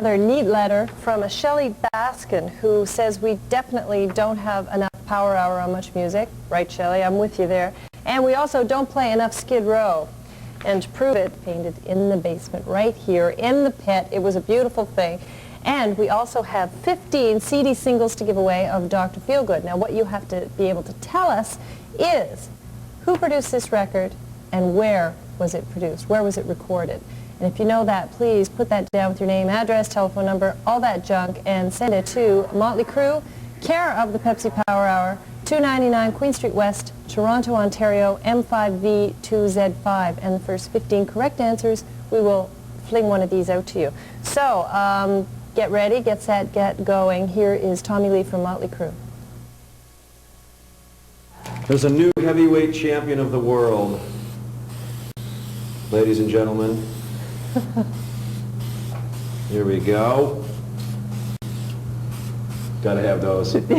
another neat letter from a Shelley Baskin who says we definitely don't have enough Power Hour on MuchMusic. Right, Shelley? I'm with you there. And we also don't play enough Skid Row. And to prove it, painted in the basement right here in the pit. It was a beautiful thing. And we also have 15 CD singles to give away of Dr. Feelgood. Now what you have to be able to tell us is who produced this record and where was it produced? Where was it recorded? And if you know that, please put that down with your name, address, telephone number, all that junk, and send it to Motley Crue, care of the Pepsi Power Hour, 299 Queen Street West, Toronto, Ontario, M5V2Z5. And the first 15 correct answers, we will fling one of these out to you. So, get ready, get set, get going. Here is Tommy Lee from Motley Crue. There's a new heavyweight champion of the world. Ladies and gentlemen, here we go. Gotta have those. Ta-da!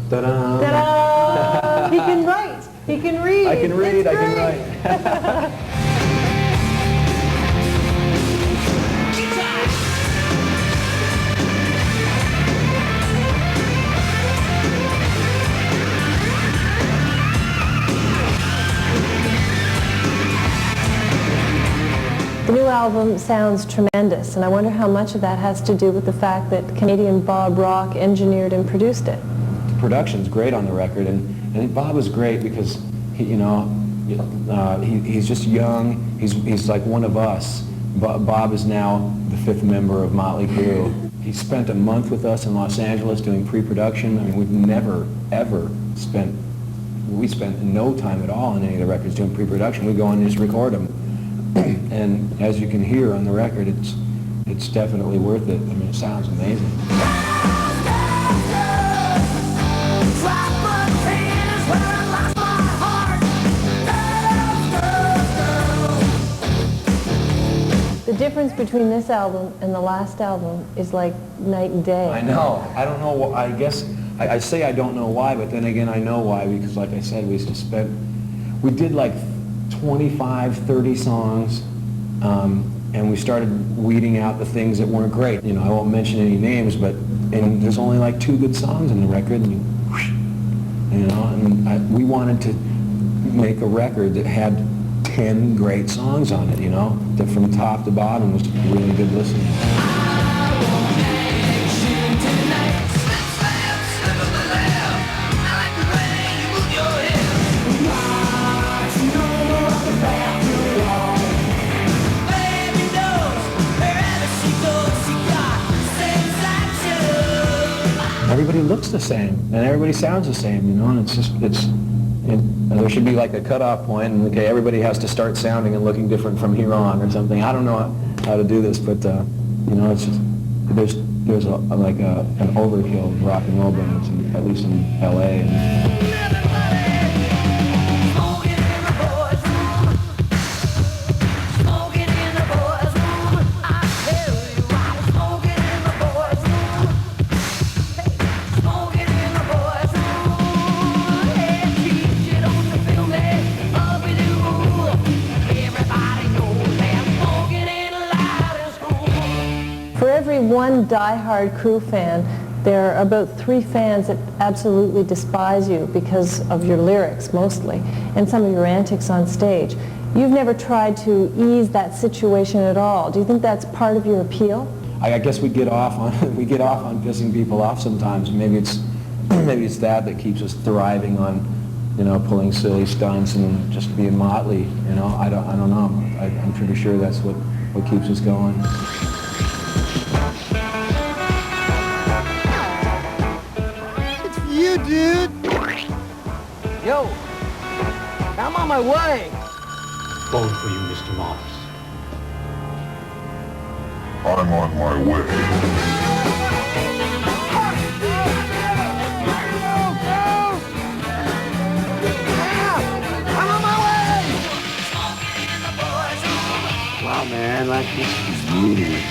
Ta-da! He can write. He can read. I can read. It's I can great. write. The new album sounds tremendous, and I wonder how much of that has to do with the fact that Canadian Bob Rock engineered and produced it. The production's great on the record, and I think Bob was great because he, he's just young. He's like one of us. Bob is now the 5th member of Motley Crue. He spent a month with us in Los Angeles doing pre-production. I mean, we've never ever spent no time at all on any of the records doing pre-production. We go in and just record them. And as you can hear on the record, it's definitely worth it. I mean, it sounds amazing. The difference between this album and the last album is like night and day. I know. I don't know. I guess I say I don't know why, but then again I know why, because like I said, we did like 25, 30 songs, and we started weeding out the things that weren't great. You know, I won't mention any names, and there's only like 2 good songs in the record, and we wanted to make a record that had 10 great songs on it, that from top to bottom was really good listening. Everybody looks the same, and everybody sounds the same, and there should be like a cutoff point, and okay, everybody has to start sounding and looking different from here on, or something. I don't know how to do this, but it's just there's an overkill of rock and roll bands, at least in L.A. For every one die-hard Crüe fan, there are about 3 fans that absolutely despise you because of your lyrics, mostly, and some of your antics on stage. You've never tried to ease that situation at all. Do you think that's part of your appeal? I guess we get off on pissing people off sometimes. Maybe it's that keeps us thriving on, pulling silly stunts and just being motley. I don't know. I'm pretty sure that's what keeps us going. You, dude! Yo! I'm on my way! Phone for you, Mr. Moss. I'm on my way. I'm on my way! Wow, man, like this is really...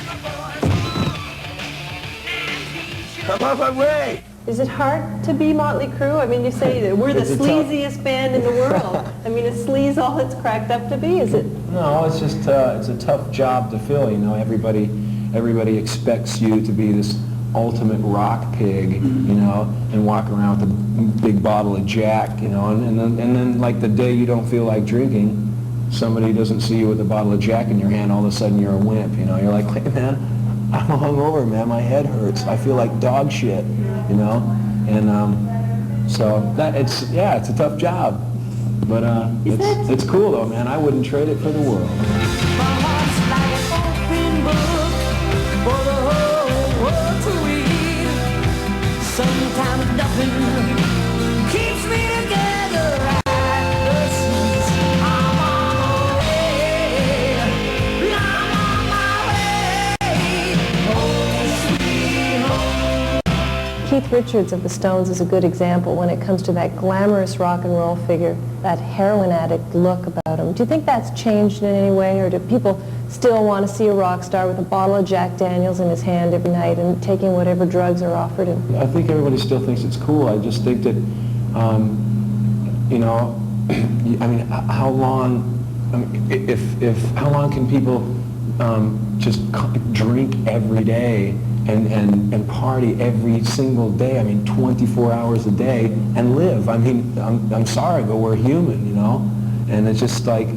I'm on my way! Is it hard to be Mötley Crüe? I mean, you say that we're the It's a tough- sleaziest band in the world. I mean, is sleaze all it's cracked up to be? Is it? No, it's just, it's a tough job to fill, you know. Everybody expects you to be this ultimate rock pig, you know, and walk around with a big bottle of Jack, you know, and then like the day you don't feel like drinking, somebody doesn't see you with a bottle of Jack in your hand, all of a sudden you're a wimp, you know. You're like, hey man, I'm hungover, man, my head hurts, I feel like dog shit, you know. And so that it's a tough job, but it's cool though, man. I wouldn't trade it for the world. My heart's like an open book for the whole world to read. Sometimes nothing keeps me together at the seams. I'm on my way. I'm on my way. Home, sweet home. Keith Richards of the Stones is a good example when it comes to that glamorous rock and roll figure, that heroin addict look about him. Do you think that's changed in any way, or do people still want to see a rock star with a bottle of Jack Daniels in his hand every night and taking whatever drugs are offered him? I think everybody still thinks it's cool. I just think that, you know, I mean, how long, I mean, how long can people just drink every day and party every single day? I mean, 24 hours a day and live. I mean, I'm sorry, but we're human, you know? And it's just like,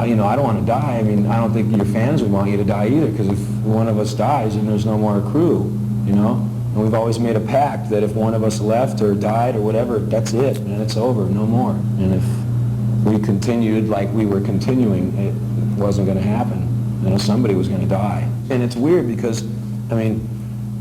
you know, I don't want to die. I mean, I don't think your fans would want you to die either, because if one of us dies, then there's no more Crüe, you know? And we've always made a pact that if one of us left or died or whatever, that's it, man, it's over, no more. And if we continued like we were continuing, it wasn't going to happen. You know, somebody was going to die. And it's weird because, I mean,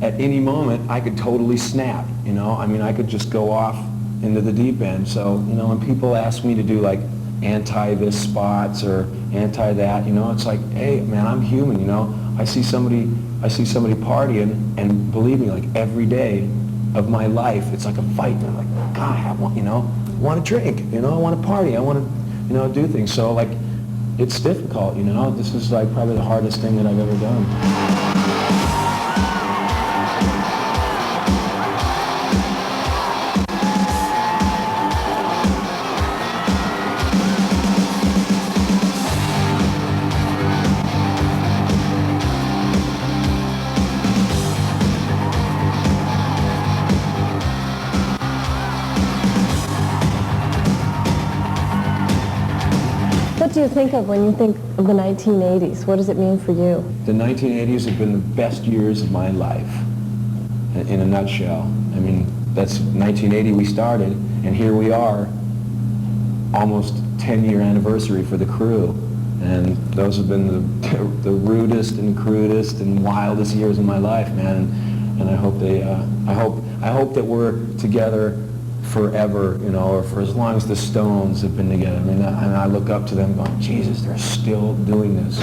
at any moment, I could totally snap, you know? I mean, I could just go off into the deep end. So, you know, when people ask me to do like anti-this spots or anti-that, you know, it's like, hey, man, I'm human, you know? I see somebody partying, and believe me, like every day of my life, it's like a fight. And I'm like, God, I want, you know, I want to drink, you know, I want to party, I want to, you know, do things. So, like, it's difficult, you know? This is like probably the hardest thing that I've ever done. What do you think of when you think of the 1980s? What does it mean for you? The 1980s have been the best years of my life, in a nutshell. I mean, that's 1980 we started, and here we are, almost 10-year anniversary for the Crüe. And those have been the rudest and crudest and wildest years of my life, man. And I hope they, I hope that we're together forever, you know, or for as long as the Stones have been together. I mean, I look up to them going, Jesus, they're still doing this.